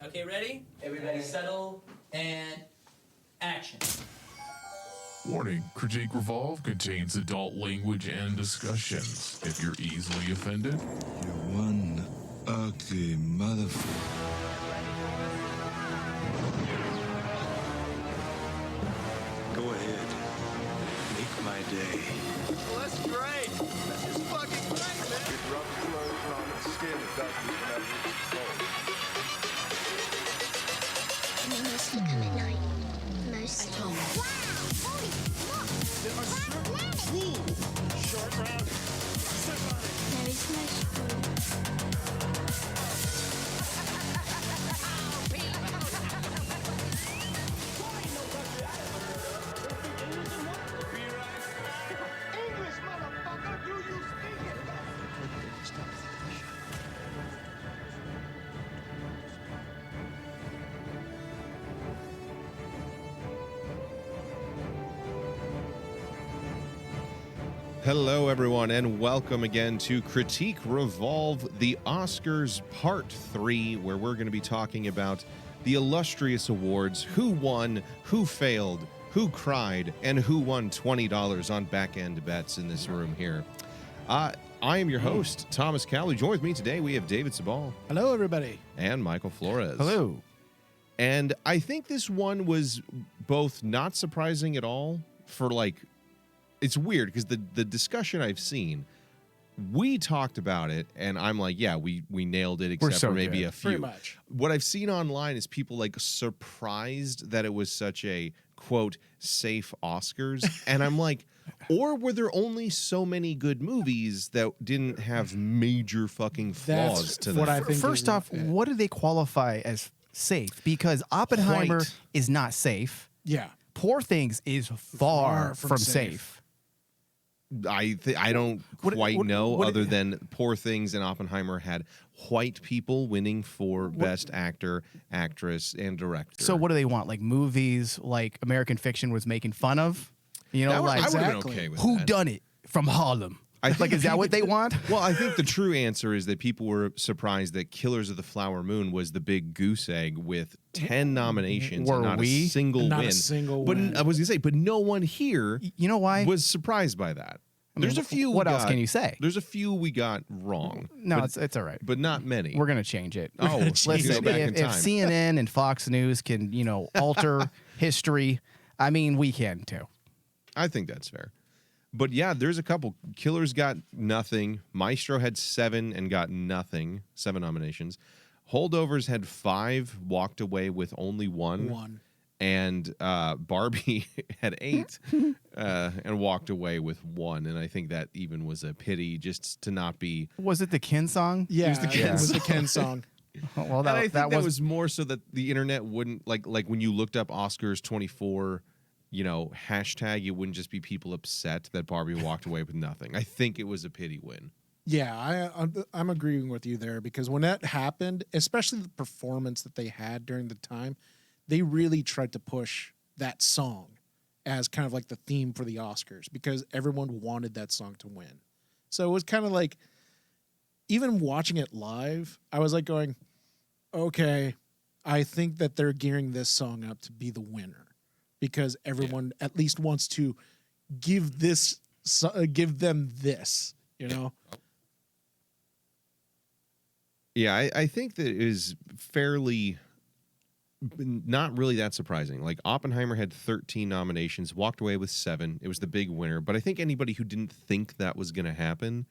Okay, ready? Everybody settle and action. Warning, Critique Revolve contains adult language and discussions. If you're easily offended, You're one ugly motherfucker. Go ahead. Make my day. Well, that's great. That's just fucking great, man. It rubs clothes on its skin. It doesn't whenever it's cold. You mostly come at night. Mostly. Wow! Holy fuck! There are certain rules. Short round. Step on it. There is no school. English, motherfucker. Do you speak it? Hello, everyone, and welcome again to Critique Revolve, the Oscars Part 3, where we're going to be talking about the illustrious awards, who won, who failed, who cried, and who won $20 on back-end bets in this room here. I am your host, Thomas Cowley. Join with me today, we have David Sabal. Hello, everybody. And Michael Flores. Hello. And I think this one was both not surprising at all for, it's weird because the discussion I've seen, we talked about it, and I'm like, yeah, we nailed it, except for maybe a few. Pretty much. What I've seen online is people surprised that it was such a quote safe Oscars, and I'm like, or were there only so many good movies that didn't have major fucking flaws That's to what them? I think. First off, what do they qualify as safe? Because Oppenheimer White. is not safe. Yeah. Poor Things is far from safe. I don't quite know, other than Poor Things and Oppenheimer had white people winning for Best Actor, Actress, and Director. So what do they want? Like movies like American Fiction was making fun of? You know, I like would have been Exactly. okay with Who that. Done It from Harlem? Like, is that what they want? Well, I think the true answer is that people were surprised that Killers of the Flower Moon was the big goose egg with 10 nominations Were and not we? a single Not a win. single but win. I was going to say, but no one here You know why? was surprised by that. I mean, There's a few. What else can you say? There's a few we got wrong. No, but, it's all right. but not many. We're gonna change it. Oh, Listen, go back in if time. CNN and Fox News can, alter history, I mean, we can too. I think that's fair. But yeah, there's a couple. Killers got nothing. Maestro had 7 and got nothing. 7 nominations. Holdovers had 5, walked away with only 1. And Barbie had 8 and walked away with 1. And I think that even was a pity just to not be. Was it the Ken song? Yeah, It was the Ken it was the song. Ken song. Well, And I think that was was more so that the internet wouldn't like when you looked up Oscars 24, hashtag, it wouldn't just be people upset that Barbie walked away with nothing. I think it was a pity win. Yeah, I'm agreeing with you there because when that happened, especially the performance that they had during the time, they really tried to push that song as kind of like the theme for the Oscars because everyone wanted that song to win. So it was kind of like, even watching it live, I was like going, okay, I think that they're gearing this song up to be the winner because everyone at least wants to give them this, Yeah, I think that it is fairly not really that surprising. Like Oppenheimer had 13 nominations, walked away with 7. It was the big winner. But I think anybody who didn't think that was going to happen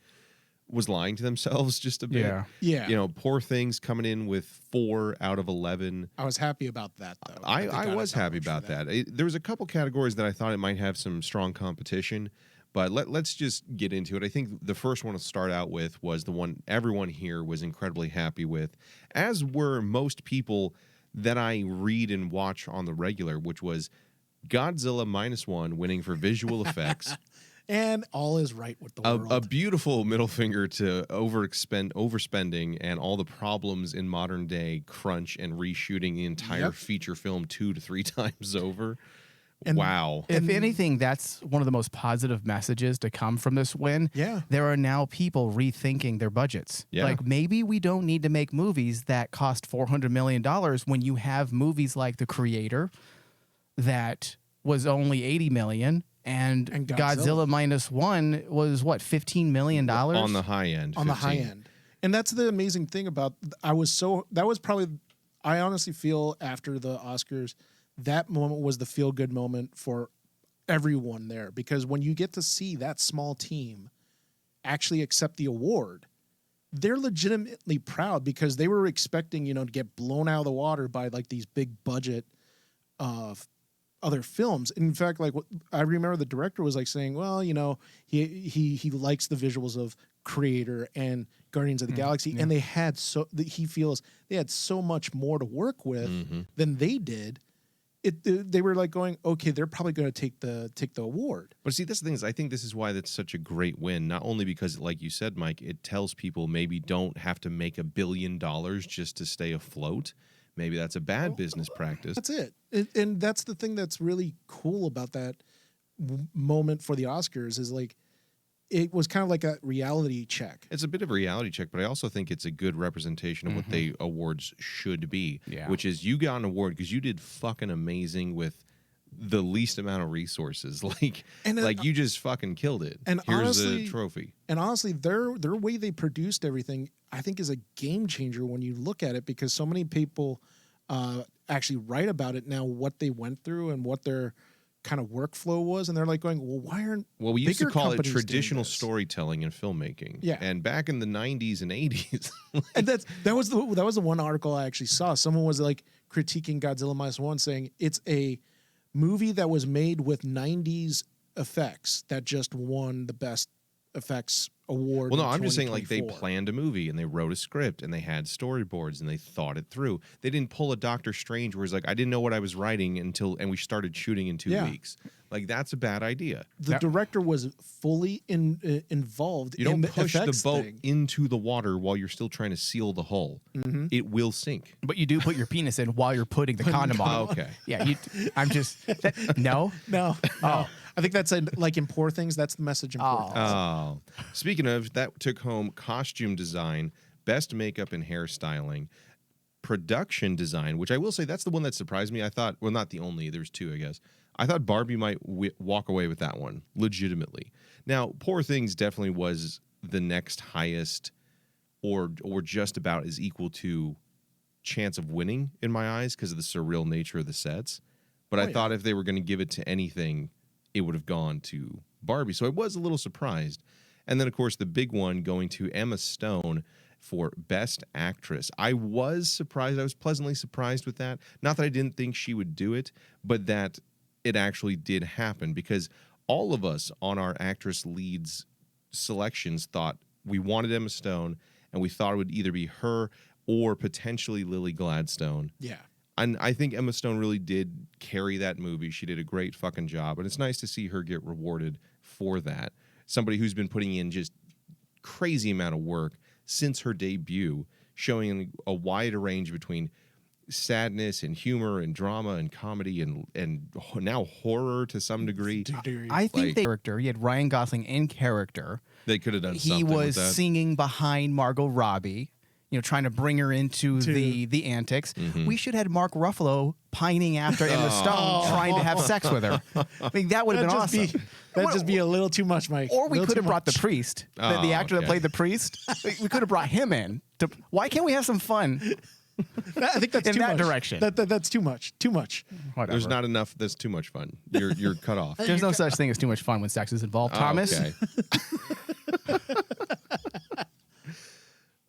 was lying to themselves just a bit. Yeah. Poor Things coming in with 4 out of 11. I was happy about that, though. I was happy about that. There was a couple categories that I thought it might have some strong competition, but let's just get into it. I think the first one to start out with was the one everyone here was incredibly happy with, as were most people that I read and watch on the regular, which was Godzilla -1 winning for visual effects. And all is right with the world. A beautiful middle finger to overspending and all the problems in modern day crunch and reshooting the entire feature film 2 to 3 times over. And wow. If anything, that's one of the most positive messages to come from this win. Yeah. There are now people rethinking their budgets. Yeah. Like maybe we don't need to make movies that cost $400 million when you have movies like The Creator that was only $80 million and Godzilla minus one was what, $15 million? On the high end. On the 15. high end. And that's the amazing thing about, I honestly feel after the Oscars, that moment was the feel-good moment for everyone there, because when you get to see that small team actually accept the award, they're legitimately proud, because they were expecting, to get blown out of the water by like these big budget other films. In fact, like I remember the director was like saying, well, he likes the visuals of Creator and Guardians of the Galaxy, and he feels they had so much more to work with than they did. They were like going, okay, they're probably going to take the award. But see, that's the thing is, I think this is why that's such a great win. Not only because, like you said, Mike, it tells people maybe don't have to make $1 billion just to stay afloat. Maybe that's a bad business practice. That's it. And that's the thing that's really cool about that moment for the Oscars is like, it was kind of like a reality check. It's a bit of a reality check, but I also think it's a good representation of what the awards should be, which is you got an award because you did fucking amazing with the least amount of resources. You just fucking killed it. And here's honestly, a trophy. And honestly, their way they produced everything, I think, is a game changer when you look at it, because so many people actually write about it now, what they went through and what their kind of workflow was, and they're like going, well, why aren't we used to bigger call it companies traditional doing this? storytelling in filmmaking. Yeah. And back in the 90s and 80s. And that was the one article I actually saw. Someone was like critiquing Godzilla minus one, saying it's a movie that was made with 90s effects that just won the best effects award. Well, no, I'm just saying, they 2024. planned a movie and they wrote a script and they had storyboards and they thought it through. They didn't pull a Doctor Strange where it's like, I didn't know what I was writing and we started shooting in 2 weeks. Like, that's a bad idea. The director was fully involved. You don't in the push the effects boat thing. into the water while you're still trying to seal the hull. It will sink. But you do put your penis in while you're putting the condom on. Oh, okay. Yeah, no. No. I think that's like in Poor Things. That's the message in Poor Things. Oh. Speaking of, that took home costume design, best makeup and hairstyling, production design, which I will say that's the one that surprised me. I thought, well, not the only, there's two, I guess. I thought Barbie might walk away with that one, legitimately. Now, Poor Things definitely was the next highest or just about as equal to chance of winning in my eyes because of the surreal nature of the sets. But I thought if they were going to give it to anything, it would have gone to Barbie. So I was a little surprised. And then, of course, the big one going to Emma Stone for Best Actress. I was surprised. I was pleasantly surprised with that. Not that I didn't think she would do it, but that it actually did happen, because all of us on our actress leads selections thought we wanted Emma Stone, and we thought it would either be her or potentially Lily Gladstone. Yeah. And I think Emma Stone really did carry that movie. She did a great fucking job, and it's nice to see her get rewarded for that. Somebody who's been putting in just crazy amount of work since her debut, showing a wide range between sadness and humor and drama and comedy and now horror to some degree. I think you had Ryan Gosling in character. They could have done He something was with that. singing behind Margot Robbie, trying to bring her into the antics. We should have had Mark Ruffalo pining after Emma Stone, trying to have sex with her. I mean, that would have been awesome. That'd just be a little too much, Mike. Or we could have brought the priest, the actor that played the priest. We could have brought him in. Why can't we have some fun? I think that's in too that much. direction. That's too much. Too much. Whatever. There's not enough. That's too much fun. You're cut off. There's no such thing as too much fun when sex is involved, Thomas. Okay.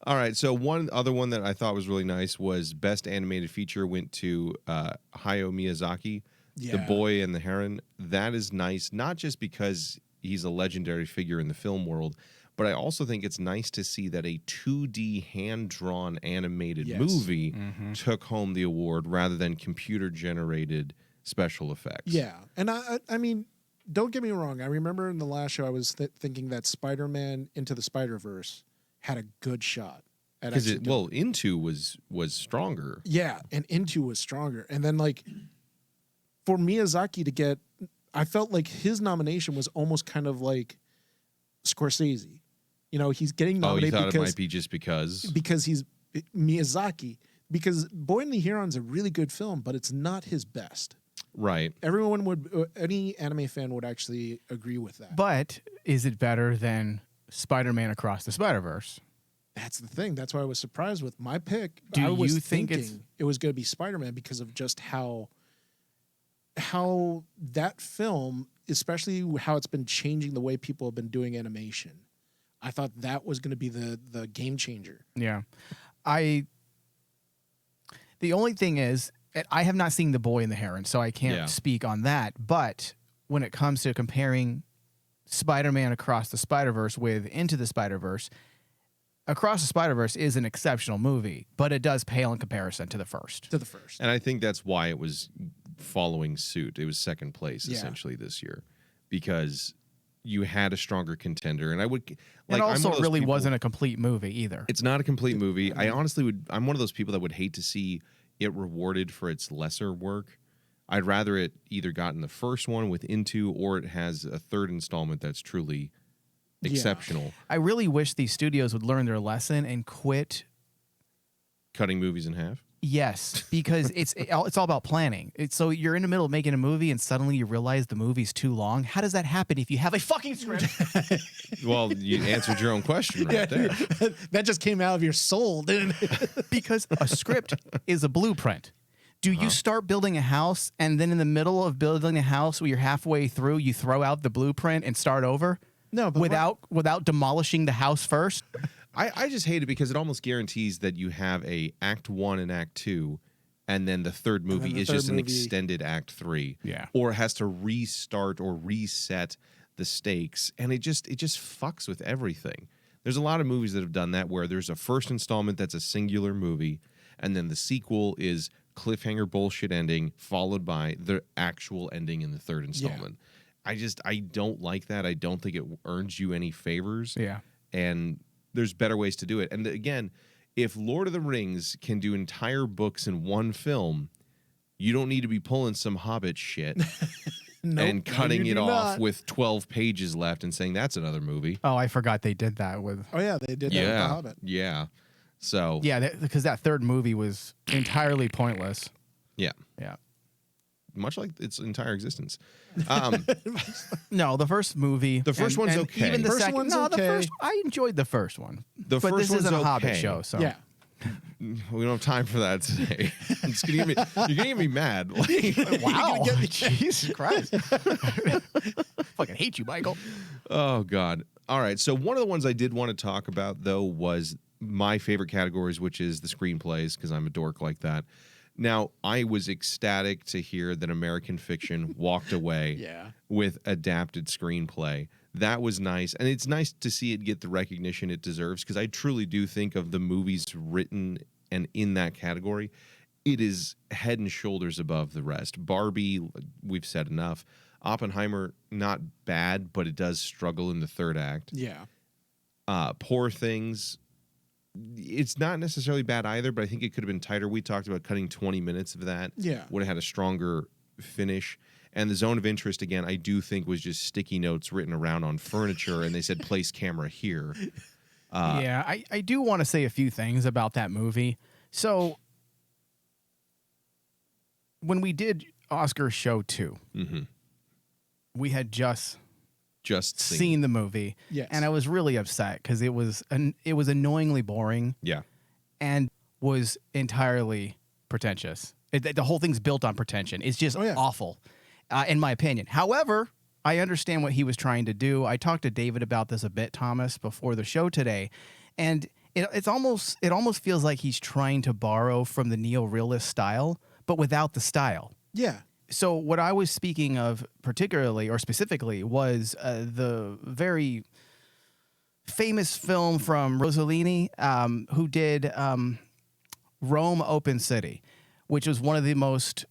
All right. So one other one that I thought was really nice was Best Animated Feature went to Hayao Miyazaki, The Boy and the Heron. That is nice, not just because he's a legendary figure in the film world, but I also think it's nice to see that a 2D hand-drawn animated movie took home the award rather than computer-generated special effects. Yeah. And I mean, don't get me wrong. I remember in the last show I was thinking that Spider-Man Into the Spider-Verse had a good shot. Because Into was stronger. Yeah, and Into was stronger. And then, like, for Miyazaki to get, I felt like his nomination was almost kind of like Scorsese. You know, he's getting nominated you thought it might be just because he's Miyazaki. Because Boy and the Heron's a really good film, but it's not his best. Right. Everyone would, any anime fan would actually agree with that. But is it better than Spider-Man Across the Spider-Verse? That's the thing. That's why I was surprised with my pick. Do I was you think thinking it was going to be Spider-Man because of just how that film, especially how it's been changing the way people have been doing animation. I thought that was going to be the game changer. Yeah. The only thing is, I have not seen The Boy and the Heron, so I can't speak on that. But when it comes to comparing Spider-Man Across the Spider-Verse with Into the Spider-Verse, Across the Spider-Verse is an exceptional movie, but it does pale in comparison to the first. And I think that's why it was following suit. It was second place essentially this year because you had a stronger contender. And I would like, and also it really wasn't a complete movie either. It's not a complete movie. I honestly I'm one of those people that would hate to see it rewarded for its lesser work. I'd rather it either gotten the first one with Into or it has a third installment that's truly exceptional. I really wish these studios would learn their lesson and quit cutting movies in half. Yes, because it's all about planning. So you're in the middle of making a movie and suddenly you realize the movie's too long. How does that happen if you have a fucking script? Well, you answered your own question right there. That just came out of your soul, didn't it? Because a script is a blueprint. Do you start building a house and then in the middle of building a house where you're halfway through, you throw out the blueprint and start over? No, but without demolishing the house first? I just hate it because it almost guarantees that you have a Act 1 and Act 2, and then the third movie is just an extended Act 3. Yeah. Or it has to restart or reset the stakes, and it just fucks with everything. There's a lot of movies that have done that where there's a first installment that's a singular movie, and then the sequel is cliffhanger bullshit ending followed by the actual ending in the third installment. Yeah. I don't like that. I don't think it earns you any favors. Yeah. And there's better ways to do it. And again, if Lord of the Rings can do entire books in one film, you don't need to be pulling some Hobbit shit and cutting it off with 12 pages left and saying that's another movie. Oh, I forgot they did that with... Oh, yeah, they did that with The Hobbit. Yeah. So... Yeah, because that third movie was entirely pointless. Yeah. Yeah. Much like its entire existence. No, the first movie. The first one's okay. Even the first second one's the okay. first. I enjoyed the first one. But this isn't a Hobbit show, so Yeah. We don't have time for that today. It's gonna you're gonna get me mad. Like, wow. Jesus Christ. Fucking hate you, Michael. Oh, God. All right. So one of the ones I did want to talk about, though, was my favorite categories, which is the screenplays, because I'm a dork like that. Now, I was ecstatic to hear that American Fiction walked away with adapted screenplay. That was nice. And it's nice to see it get the recognition it deserves, because I truly do think of the movies written and in that category, it is head and shoulders above the rest. Barbie, we've said enough. Oppenheimer, not bad, but it does struggle in the third act. Yeah. Poor Things, it's not necessarily bad either, but I think it could have been tighter. We talked about cutting 20 minutes of that. Yeah. Would have had a stronger finish. And the Zone of Interest, again, I do think was just sticky notes written around on furniture, and they said, place camera here. Yeah, I do want to say a few things about that movie. So, when we did Oscar Show 2, we had just seen the movie. Yes. And I was really upset because it was annoyingly boring. Yeah. And was entirely pretentious. The whole thing's built on pretension. It's just awful, in my opinion. However, I understand what he was trying to do. I talked to David about this a bit, Thomas, before the show today, and it almost feels like he's trying to borrow from the neo-realist style, but without the style. Yeah. So what I was speaking of particularly or specifically was the very famous film from Rossellini, who did Rome Open City, which was one of the most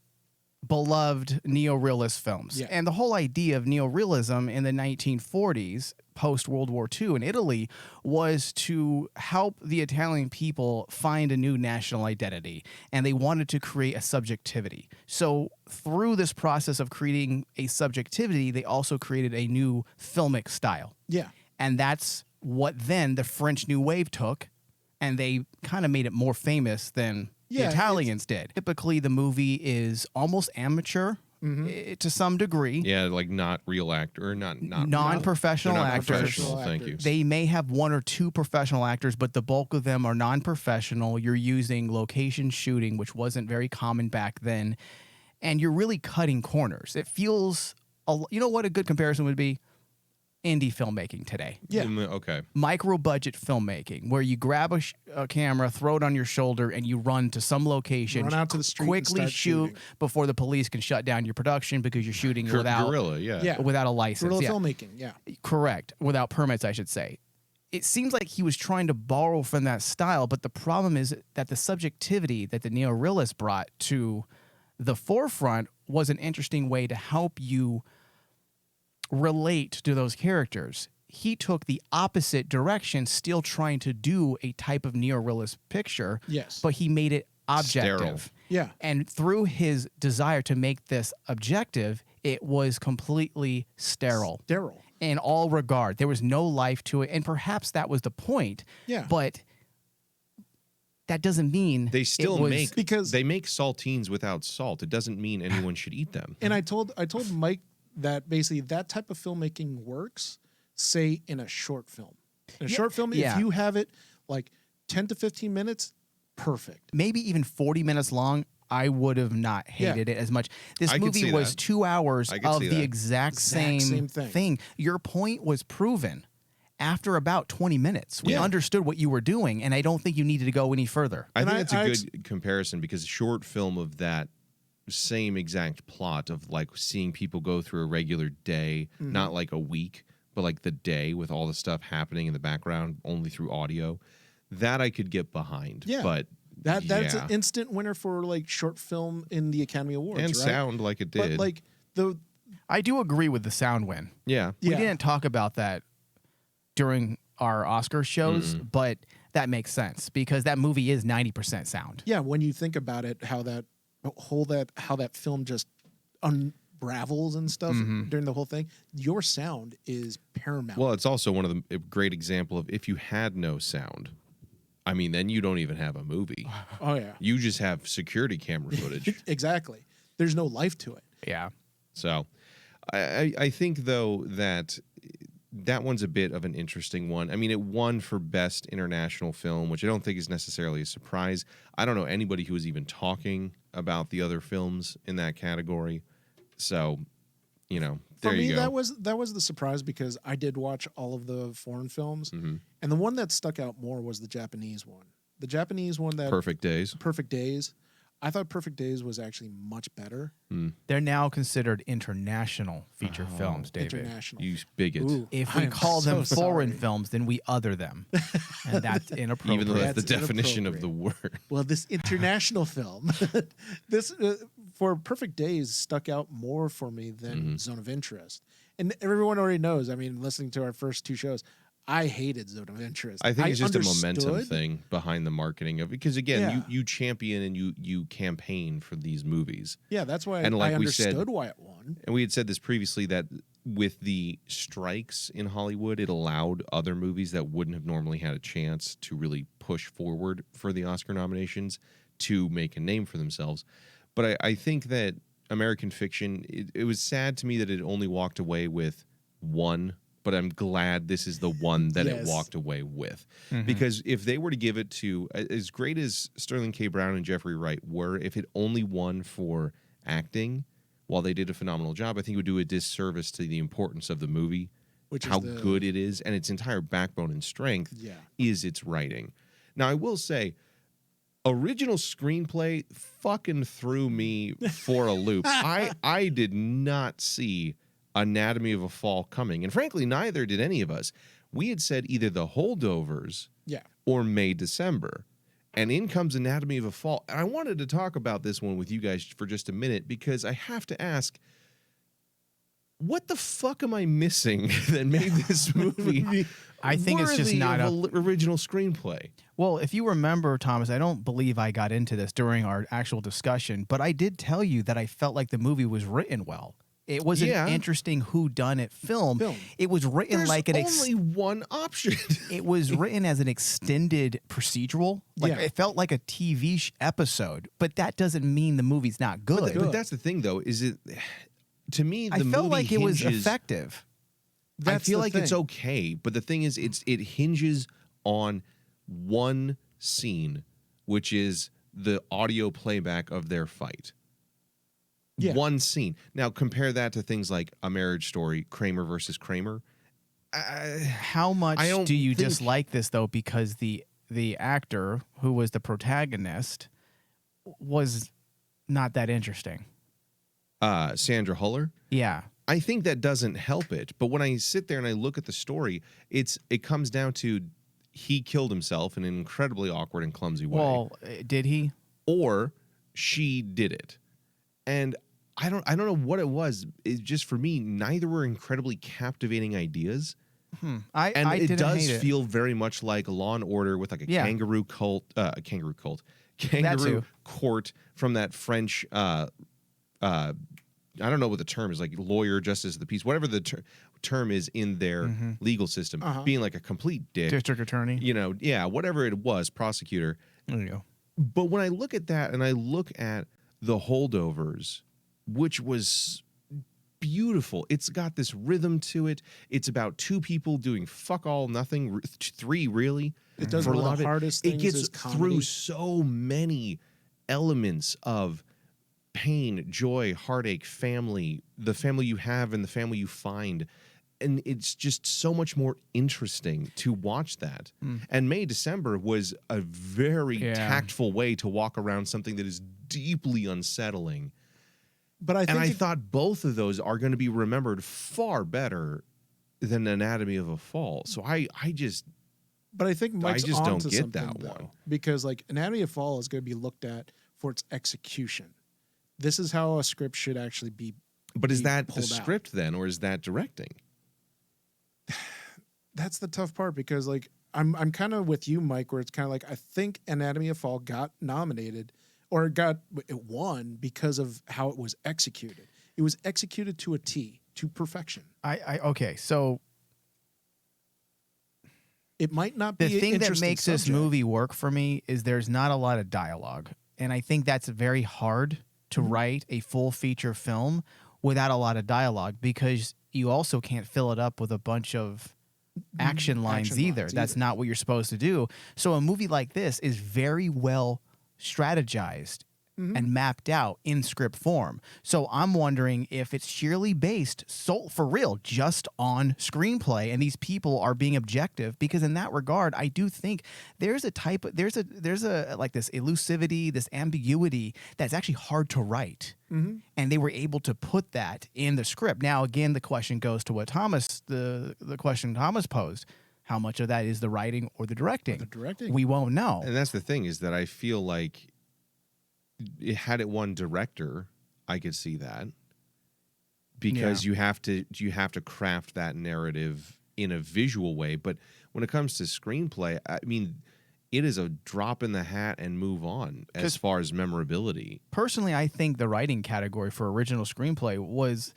beloved neo-realist films. Yeah. And the whole idea of neo-realism in the 1940s post World War II in Italy was to help the Italian people find a new national identity, and they wanted to create a subjectivity. So through this process of creating a subjectivity, they also created a new filmic style. Yeah. And that's what then the French New Wave took, and they kind of made it more famous than the Italians did. Typically, the movie is almost amateur to some degree. Yeah, like not real actor, not non-professional they're not actors. professional, thank you. They may have one or two professional actors, but the bulk of them are non-professional. You're using location shooting, which wasn't very common back then, and you're really cutting corners. It feels, you know what a good comparison would be? Indie filmmaking today. Yeah. Okay. Micro budget filmmaking, where you grab a camera, throw it on your shoulder, and you run to some location, Run out to the street and quickly start shoot shooting. before the police can shut down your production because you're shooting without Guerrilla, yeah. Yeah. without a license. Guerrilla Yeah. filmmaking. Yeah. Correct. Without permits, I should say. It seems like he was trying to borrow from that style, but the problem is that the subjectivity that the neorealists brought to the forefront was an interesting way to help you relate to those characters. He took the opposite direction, still trying to do a type of neorealist picture, Yes. but he made it objective. Sterile. Yeah. And through his desire to make this objective, it was completely sterile Daryl. in all regard. There was no life to it, and perhaps that was the point. Yeah. But that doesn't mean They still it was, make because- they make saltines without salt. It doesn't mean anyone should eat them. And I told Mike that basically that type of filmmaking works, say, in a short film. In a short film, yeah. if you have it like 10 to 15 minutes, perfect. maybe even 40 minutes long. I would have not hated it as much. This I could movie see was that. 2 hours I could of see the that. exact same thing. Your point was proven after about 20 minutes. We Yeah. understood what you were doing, and I don't think you needed to go any further. I And think I- it's a I good comparison because a short film of that same exact plot of like seeing people go through a regular day, not like a week, but like the day with all the stuff happening in the background only through audio, that I could get behind. Yeah. But That's yeah. an instant winner for like short film in the Academy Awards, and right? sound like it did. But like the I do agree with the sound win. yeah. We Yeah. didn't talk about that during our Oscar shows, but that makes sense because that movie is 90% sound. yeah, when you think about it, how that film just unravels and stuff during the whole thing, your sound is paramount. Well, it's also one of the a great example of if you had no sound, I mean, then you don't even have a movie. Oh yeah, You just have security camera footage. exactly. There's no life to it. Yeah. So I think, though, that one's a bit of an interesting one. I mean, it won for Best International Film, which I don't think is necessarily a surprise. I don't know anybody who was even talking about the other films in that category. So, you know, there For me, you go. that was the surprise because I did watch all of the foreign films, and the one that stuck out more was the Japanese one. The Japanese one that Perfect Days. Perfect Days. I thought Perfect Days was actually much better. They're now considered international feature films, David. International. You bigot. Ooh, If I we am call them so foreign sorry. films, then we other them. And that's inappropriate. Even though that's the That's definition of the word. Well, this international film, this for Perfect Days stuck out more for me than Zone of Interest. And everyone already knows. I mean, listening to our first two shows, I hated Zone of Interest. I think it's just a momentum understood- thing behind the marketing of it. Because, again, Yeah. you champion and you campaign for these movies. Yeah, that's why And like I we said- understood why it won. And we had said this previously that with the strikes in Hollywood, it allowed other movies that wouldn't have normally had a chance to really push forward for the Oscar nominations to make a name for themselves. But I think that American Fiction, it was sad to me that it only walked away with one, but I'm glad this is the one that it Yes. walked away with. Because if they were to give it to, as great as Sterling K. Brown and Jeffrey Wright were, if it only won for acting, while they did a phenomenal job, I think it would do a disservice to the importance of the movie, Which is how the- good it is, and its entire backbone and strength is its writing. Now, I will say, original screenplay fucking threw me for a loop. I did not see Anatomy of a Fall coming, and frankly, neither did any of us. We had said either The Holdovers Yeah. or May, December. And in comes Anatomy of a Fall. And I wanted to talk about this one with you guys for just a minute because I have to ask, what the fuck am I missing that made this movie? I think it's just worthy not of a original screenplay. Well, if you remember, Thomas, I don't believe I got into this during our actual discussion, but I did tell you that I felt like the movie was written well. It was an interesting whodunit film. It was written like an only one option. It was written as an extended procedural. Like it felt like a TV episode, but that doesn't mean the movie's not good. But that's the thing, though. Is it? To me, the I felt movie like it was hinges- effective. I feel like it's okay, but the thing is, it hinges on one scene, which is the audio playback of their fight. Yeah. One scene. Now compare that to things like A Marriage Story, Kramer versus Kramer. How much I don't do you think- dislike this though? Because the actor who was the protagonist was not that interesting. Sandra Huller. Yeah. I think that doesn't help it. But when I sit there and I look at the story, it comes down to he killed himself in an incredibly awkward and clumsy way. Well, did he? Or she did it. And I don't know what it was. It just, for me, neither were incredibly captivating ideas. I It didn't does hate it. feel very much like Law and Order with like a kangaroo kangaroo too. court from that French I don't know what the term is, like lawyer, justice of the peace, whatever the term is in their legal system, being like a complete dick. District attorney. You know, yeah, whatever it was, prosecutor. There you go. But when I look at that and I look at The Holdovers, which was beautiful, it's got this rhythm to it. It's about two people doing fuck all, nothing, three really. It does for one a lot of the hardest it things gets is comedy. through so many elements of pain, joy, heartache, family, the family you have and the family you find. And it's just so much more interesting to watch that. And May December was a very tactful way to walk around something that is deeply unsettling. But I thought both of those are going to be remembered far better than Anatomy of a Fall. So I think Mike's just don't onto get something, that though, one. because like Anatomy of a Fall is going to be looked at for its execution. This is how a script should actually be. But is that the pulled out. script then, or is that directing? That's the tough part, because like I'm kind of with you, Mike, where it's kind of like I think Anatomy of a Fall got nominated or it won because of how it was executed. It was executed to a T, to perfection. Okay, so it might not be the thing an that interesting makes this subject. movie work for me is there's not a lot of dialogue, and I think that's very hard to write a full feature film without a lot of dialogue, because you also can't fill it up with a bunch of action lines either. That's not what you're supposed to do. So a movie like this is very well strategized and mapped out in script form. So I'm wondering if it's sheerly based for real just on screenplay, and these people are being objective, because in that regard I do think there's a like this elusivity, this ambiguity that's actually hard to write. And they were able to put that in the script. Now again, the question goes to what the question Thomas posed. How much of that is the writing or the directing? We won't know. And that's the thing, is that I feel like had it one director, I could see that, because you have to craft that narrative in a visual way. But when it comes to screenplay, I mean, it is a drop in the hat and move on as far as memorability. Personally, I think the writing category for original screenplay was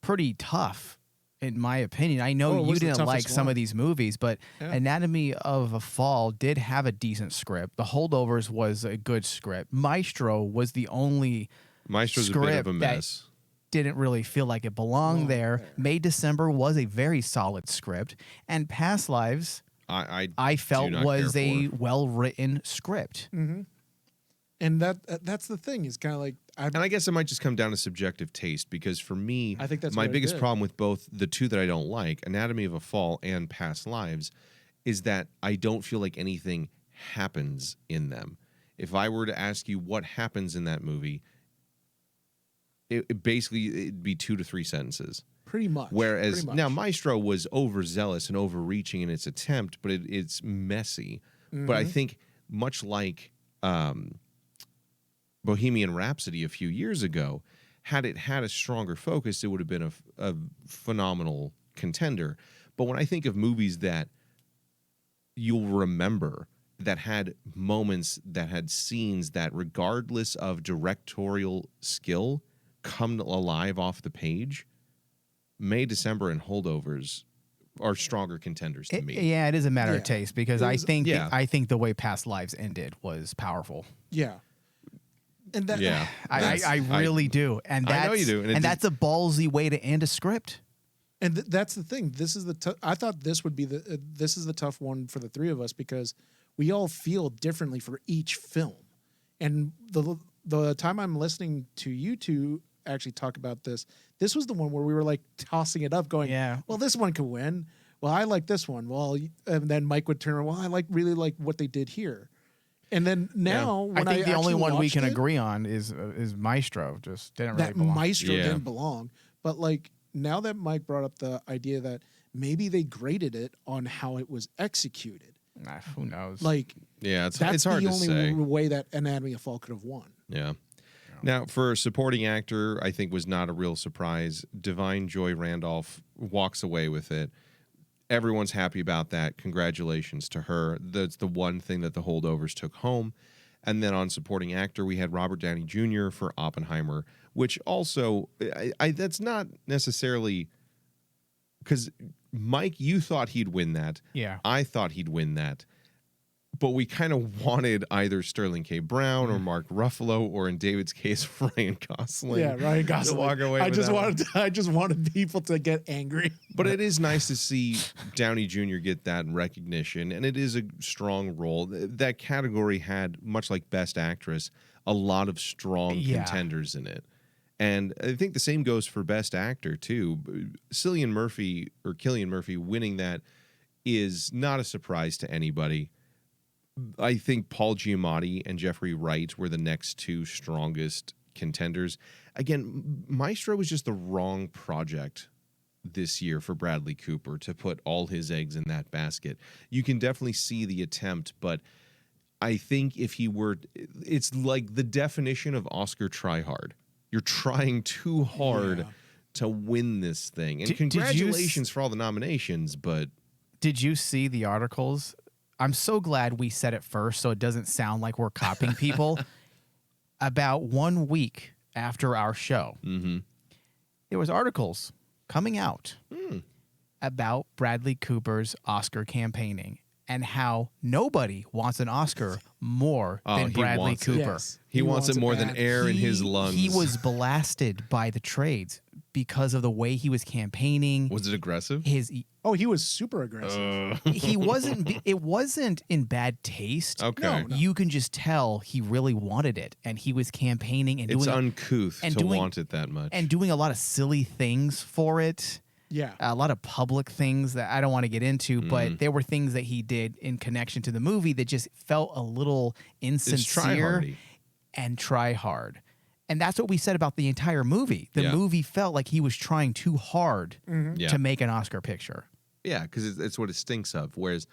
pretty tough, in my opinion. I know you didn't like some of these movies, but Anatomy of a Fall did have a decent script. The Holdovers was a good script. Maestro was the only Maestro's a bit of a mess. Didn't really feel like it belonged there. May December was a very solid script, and Past Lives I felt was a well-written script. And that's the thing, is kind of like, and I guess it might just come down to subjective taste, because for me, I think that's my what it biggest did. problem with both the two that I don't like, Anatomy of a Fall and Past Lives, is that I don't feel like anything happens in them. If I were to ask you what happens in that movie, it'd be 2 to 3 sentences. pretty much. Whereas now Maestro was overzealous and overreaching in its attempt, but it's messy. But I think much like Bohemian Rhapsody a few years ago, had it had a stronger focus, it would have been a phenomenal contender. But when I think of movies that you'll remember, that had moments, that had scenes that, regardless of directorial skill, come alive off the page, May, December, and Holdovers are stronger contenders to me. Yeah, it is a matter of taste, because I think the way Past Lives ended was powerful. Yeah. And that, I really do. And that's, I know you do. And that's a ballsy way to end a script. And that's the thing. This is I thought this would be this is the tough one for the three of us, because we all feel differently for each film. And the time I'm listening to you two actually talk about this was the one where we were like tossing it up, going, well, this one could win. Well, I like this one. Well, and then Mike would turn around, well, I really like what they did here. And then now, when I think the only one we can it, agree on is Maestro. Just didn't really belong. That Maestro didn't belong. But like, now that Mike brought up the idea that maybe they graded it on how it was executed. Who knows? Like, it's that's hard the to say. only way that Anatomy of Fall could have won. Yeah. Now, for supporting actor, I think was not a real surprise. Divine Joy Randolph walks away with it. Everyone's happy about that. Congratulations to her. That's the one thing that the Holdovers took home. And then on supporting actor, we had Robert Downey Jr. for Oppenheimer, which also, that's not necessarily, because Mike, you thought he'd win that. Yeah. I thought he'd win that. But we kind of wanted either Sterling K. Brown or Mark Ruffalo, or in David's case, Ryan Gosling. Yeah, Ryan Gosling. To walk away I just wanted people to get angry. But it is nice to see Downey Jr. get that recognition, and it is a strong role. That category had, much like Best Actress, a lot of strong contenders in it. And I think the same goes for Best Actor, too. Cillian Murphy winning that is not a surprise to anybody. I think Paul Giamatti and Jeffrey Wright were the next two strongest contenders. Again, Maestro was just the wrong project this year for Bradley Cooper to put all his eggs in that basket. You can definitely see the attempt, but I think if he were, it's like the definition of Oscar tryhard. You're trying too hard to win this thing. And congratulations for all the nominations, but... Did you see the articles? I'm so glad we said it first so it doesn't sound like we're copying people. About 1 week after our show, there was articles coming out about Bradley Cooper's Oscar campaigning and how nobody wants an Oscar more than Bradley Cooper. Yes. He wants it more than air in his lungs. He was blasted by the trades because of the way he was campaigning. Was it aggressive? He was super aggressive. He wasn't. It wasn't in bad taste. Okay. No. You can just tell he really wanted it, and he was campaigning and It's doing uncouth to want it that much. and doing a lot of silly things for it. Yeah. A lot of public things that I don't want to get into, but there were things that he did in connection to the movie that just felt a little insincere try-hardy. and try hard. And that's what we said about the entire movie. The movie felt like he was trying too hard to make an Oscar picture. Yeah, because it's what it stinks of. Whereas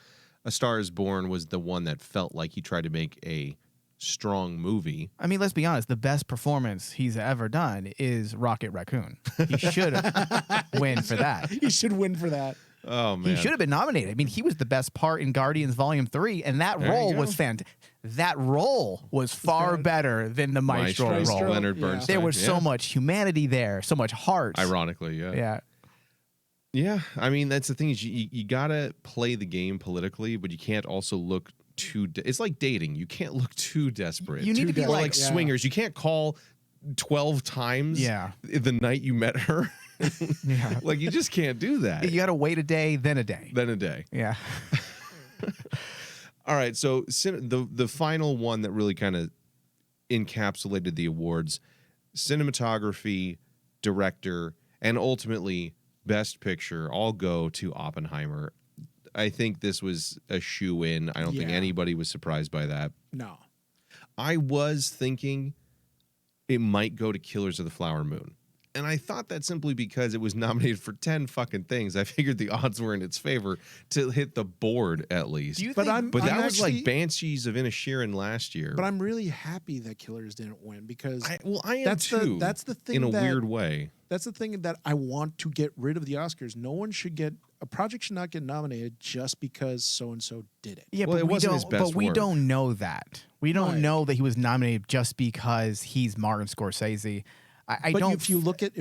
A Star Is Born was the one that felt like he tried to make a strong movie. I mean, let's be honest. The best performance he's ever done is Rocket Raccoon. He should win for that. He should win for that. Oh, man. He should have been nominated. I mean, he was the best part in Guardians Volume 3, and that role was fantastic. That role was far better than the Maestro role. Leonard Bernstein. There was so much humanity there, so much heart. Ironically, Yeah. Yeah, I mean, that's the thing is you got to play the game politically, but you can't also look too... it's like dating. You can't look too desperate. You need to be or like yeah. swingers. You can't call 12 times the night you met her. Like, you just can't do that. You got to wait a day, then a day. Then a day. Yeah. All right, so the final one that really kind of encapsulated the awards, cinematography, director, and ultimately Best Picture all go to Oppenheimer. I think this was a shoe-in. I don't think anybody was surprised by that. No. I was thinking it might go to Killers of the Flower Moon. And I thought that simply because it was nominated for 10 fucking things. I figured the odds were in its favor to hit the board at least. But that was like actually, Banshees of Inisherin last year. But I'm really happy that Killers didn't win because I am too. That's the thing in a that, weird way. That's the thing that I want to get rid of the Oscars. No one should get a project should not get nominated just because so and so did it. Yeah, well, but it wasn't his best But we work. don't know that. We don't Right. know that he was nominated just because he's Martin Scorsese. I But don't. if you look at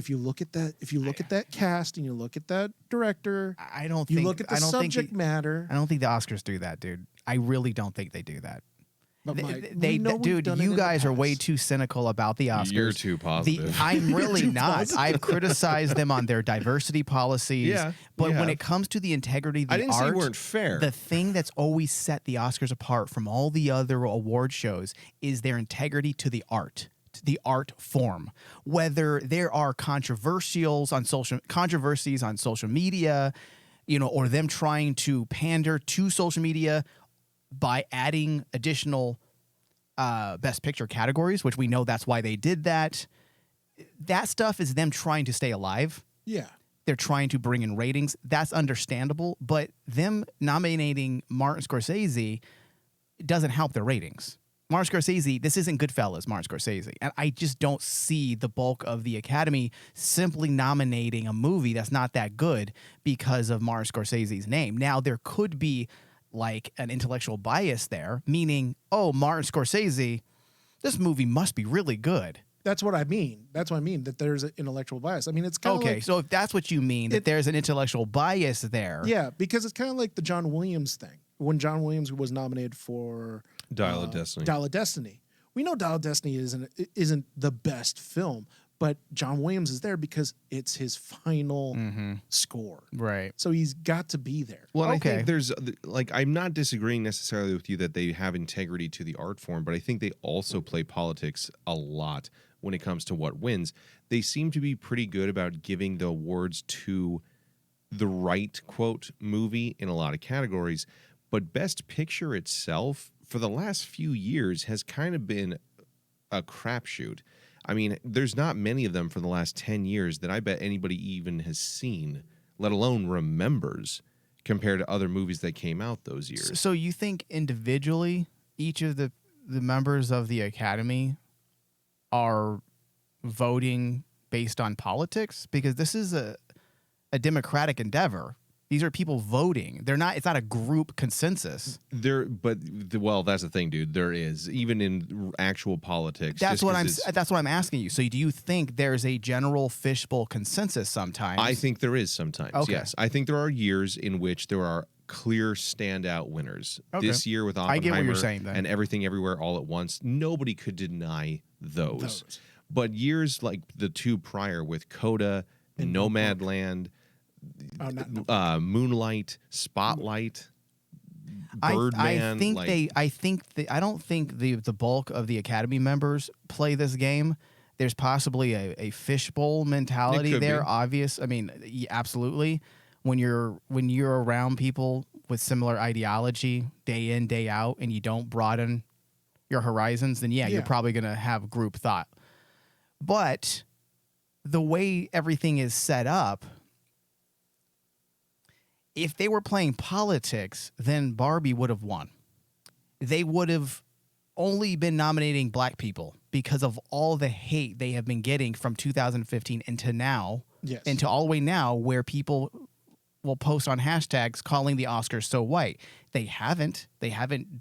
that cast and you look at that director, I don't you think. look at the I don't subject think matter. I don't think the Oscars do that, dude. I really don't think they do that. But Mike, They we know we've dude, done it you in the guys are way past. too cynical about the Oscars. You're too positive. I'm really too not. positive. I've criticized them on their diversity policies. Yeah, but you when have. it comes to the integrity of the I didn't art, say you weren't fair. the thing that's always set the Oscars apart from all the other award shows is their integrity to the art. The art form, whether there are controversies on social media, or them trying to pander to social media by adding additional best picture categories, which we know that's why they did that. That stuff is them trying to stay alive. Yeah. They're trying to bring in ratings. That's understandable, but them nominating Martin Scorsese doesn't help their ratings. Martin Scorsese, this isn't Goodfellas, Martin Scorsese. And I just don't see the bulk of the Academy simply nominating a movie that's not that good because of Martin Scorsese's name. Now, there could be like an intellectual bias there, meaning, oh, Martin Scorsese, this movie must be really good. That's what I mean. That's what I mean, that there's an intellectual bias. I mean, it's kind of Okay, like, so if that's what you mean, that there's an intellectual bias there. yeah, because it's kind of like the John Williams thing. When John Williams was nominated for Dial of Destiny. Dial of Destiny. We know Dial of Destiny isn't the best film, but John Williams is there because it's his final score. Right. So he's got to be there. Well, I Okay. think there's I'm not disagreeing necessarily with you that they have integrity to the art form, but I think they also play politics a lot when it comes to what wins. They seem to be pretty good about giving the awards to the right quote movie in a lot of categories, but Best Picture itself for the last few years has kind of been a crapshoot. I mean, there's not many of them for the last 10 years that I bet anybody even has seen, let alone remembers, compared to other movies that came out those years. So you think individually, each of the members of the Academy are voting based on politics? Because this is a democratic endeavor. These are people voting. It's not a group consensus. Well, that's the thing, dude. There is, even in actual politics. That's what I'm asking you. So do you think there's a general fishbowl consensus sometimes? I think there is sometimes. Okay. Yes, I think there are years in which there are clear standout winners. Okay. This year with Oppenheimer I get what you're saying, then. and Everything Everywhere All at Once, nobody could deny those. But years like the two prior with Coda, And Nomadland, Moonlight, Spotlight, Birdman. I don't think the bulk of the Academy members play this game. There's possibly a fishbowl mentality there. Be. Obvious. I mean, absolutely. When you're around people with similar ideology day in, day out, and you don't broaden your horizons, then you're probably gonna have group thought. But the way everything is set up, if they were playing politics, then Barbie would have won. They would have only been nominating black people because of all the hate they have been getting from 2015 into now, into all the way now, where people will post on hashtags calling the Oscars so white. They haven't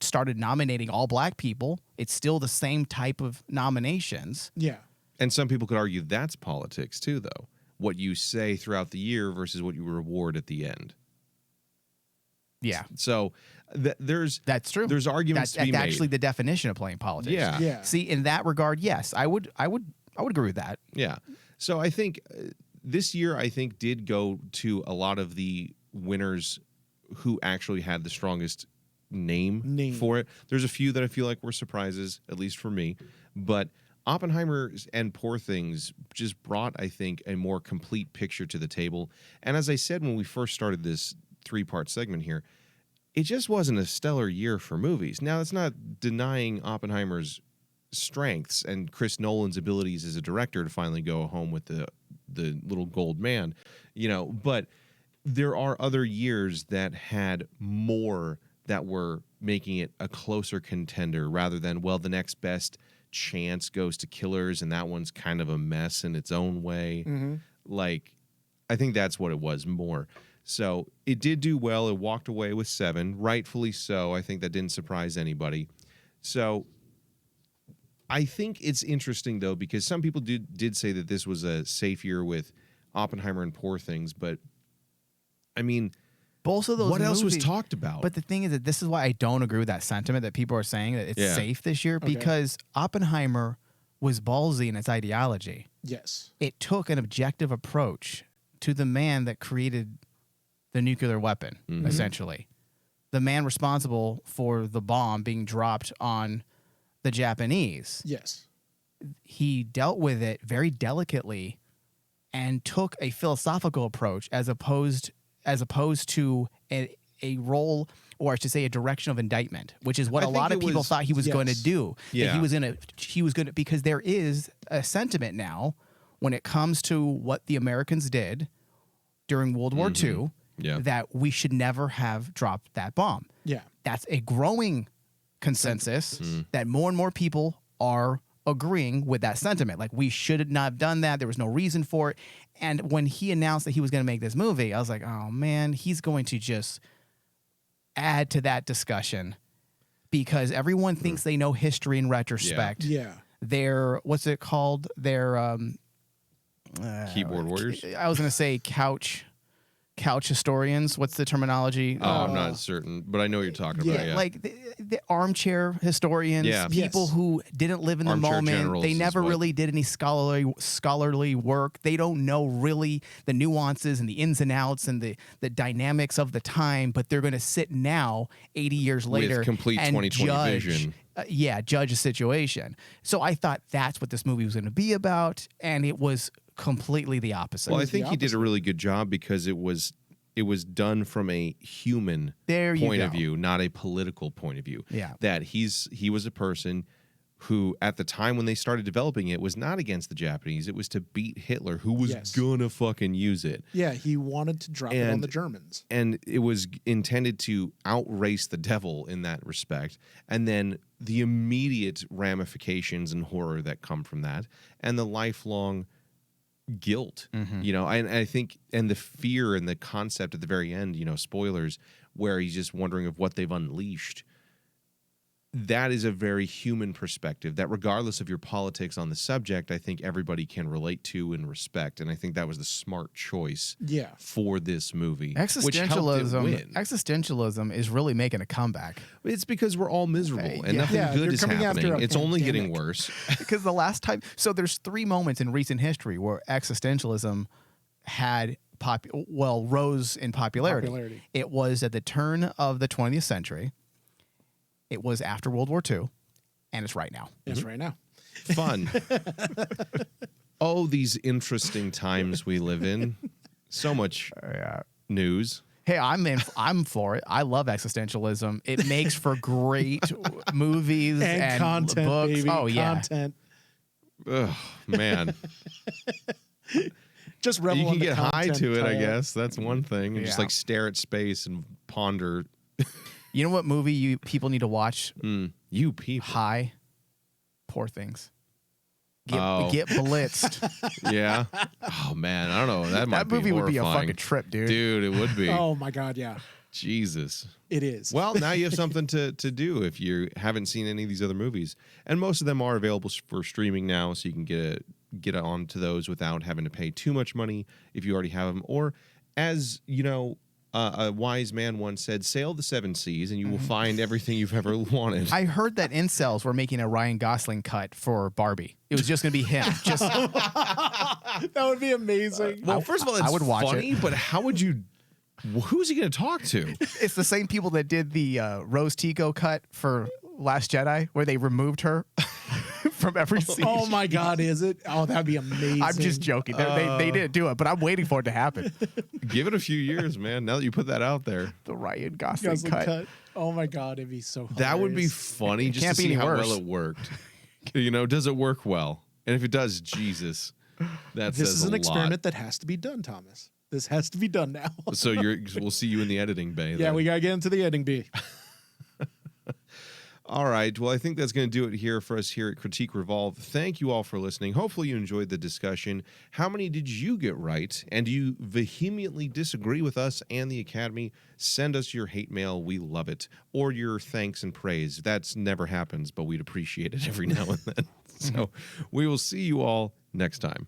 started nominating all black people. It's still the same type of nominations. Yeah. And some people could argue that's politics too, though. What you say throughout the year versus what you reward at the end. Yeah. So that's true. There's arguments to be made. That's actually the definition of playing politics. Yeah. Yeah. See, in that regard, yes, I would agree with that. Yeah. So I think this year, did go to a lot of the winners who actually had the strongest name for it. There's a few that I feel like were surprises, at least for me. But Oppenheimer and Poor Things just brought, I think, a more complete picture to the table. And as I said when we first started this 3-part segment here, it just wasn't a stellar year for movies. Now, that's not denying Oppenheimer's strengths and Chris Nolan's abilities as a director to finally go home with the the little gold man, but there are other years that had more that were making it a closer contender rather than, well, the next best chance goes to Killers, and that one's kind of a mess in its own way. Like, I think that's what it was more. So it did do well. It walked away with 7, rightfully so. I think that didn't surprise anybody. So I think it's interesting, though, because some people did say that this was a safe year with Oppenheimer and Poor Things, but I mean, both of those what else was movies- talked about? But the thing is that this is why I don't agree with that sentiment that people are saying that it's safe this year, because Oppenheimer was ballsy in its ideology. Yes. It took an objective approach to the man that created the nuclear weapon, essentially. The man responsible for the bomb being dropped on the Japanese. Yes. He dealt with it very delicately and took a philosophical approach as opposed to a role, or I should say a direction of indictment, which is what a lot of people thought he was going to do. Yeah. That he was going to, because there is a sentiment now when it comes to what the Americans did during World War II, that we should never have dropped that bomb. Yeah. That's a growing consensus that more and more people are agreeing with that sentiment. Like, we should not have done that. There was no reason for it. And when he announced that he was going to make this movie, I was like, oh man, he's going to just add to that discussion, because everyone thinks they know history in retrospect. Yeah. They're, what's it called? They're Keyboard warriors? I was going to say couch historians. What's the terminology? Oh, I'm not certain, but I know what you're talking about. Yeah. Like the armchair historians, people who didn't live in the Armchair moment. generals They is never what- really did any scholarly work. They don't know really the nuances and the ins and outs and the dynamics of the time, but they're going to sit now 80 years later complete and 20/20 judge, vision. judge a situation. So I thought that's what this movie was going to be about, and it was completely the opposite. Well, I think he did a really good job because it was done from a human point of view, not a political point of view. Yeah. That he was a person who, at the time when they started developing it, was not against the Japanese. It was to beat Hitler, who was gonna fucking use it. Yeah, he wanted to drop it on the Germans. And it was intended to outrace the devil in that respect. And then the immediate ramifications and horror that come from that, and the lifelong guilt, and I think, and the fear and the concept at the very end, spoilers, where he's just wondering of what they've unleashed. That is a very human perspective that, regardless of your politics on the subject, I think everybody can relate to and respect. And I think that was the smart choice for this movie. Which helped it win. Existentialism is really making a comeback. It's because we're all miserable and nothing good is happening. It's only getting worse. Because the last time, so there's 3 moments in recent history where existentialism had rose in popularity. It was at the turn of the 20th century. It was after World War II, and it's right now. It's right now. Fun. Oh, these interesting times we live in. So much news. Hey, I'm for it. I love existentialism. It makes for great movies and content, books. baby. Oh yeah, Content. Oh man. Just revel You can in the get high content, to it, I Tyler. guess. That's one thing. And just Yeah. like stare at space and ponder. You know what movie people need to watch? You people. High. Poor Things. Get blitzed. Yeah. Oh man, I don't know. That might That movie be would be a horrifying. fucking trip, dude. Dude, it would be. Oh my God, yeah, Jesus. it is. Well, now you have something to do if you haven't seen any of these other movies, and most of them are available for streaming now, so you can get onto those without having to pay too much money if you already have them. Or, as you know, a wise man once said, "Sail the 7 seas, and you will find everything you've ever wanted." I heard that incels were making a Ryan Gosling cut for Barbie. It was just going to be him. Just that would be amazing. Well, first of all, it's I would watch funny, but how would you? Who's he going to talk to? It's the same people that did the Rose Tico cut for Last Jedi, where they removed her from every scene. Oh my God, is it? Oh, that'd be amazing. I'm just joking. They didn't do it, but I'm waiting for it to happen. Give it a few years, man. Now that you put that out there, The Ryan Gosling cut. Oh my God, it'd be so hilarious. that would be funny just to can't be see any how worse. well it worked. Does it work well? And if it does, Jesus. That This says is a an lot. experiment that has to be done, Thomas. This has to be done now. So we'll see you in the editing bay. Yeah, then. we gotta get into the editing bee. All right. Well, I think that's going to do it here for us here at Critique Revolve. Thank you all for listening. Hopefully you enjoyed the discussion. How many did you get right? And do you vehemently disagree with us and the Academy? Send us your hate mail. We love it. Or your thanks and praise. That's never happens, but we'd appreciate it every now and then. So we will see you all next time.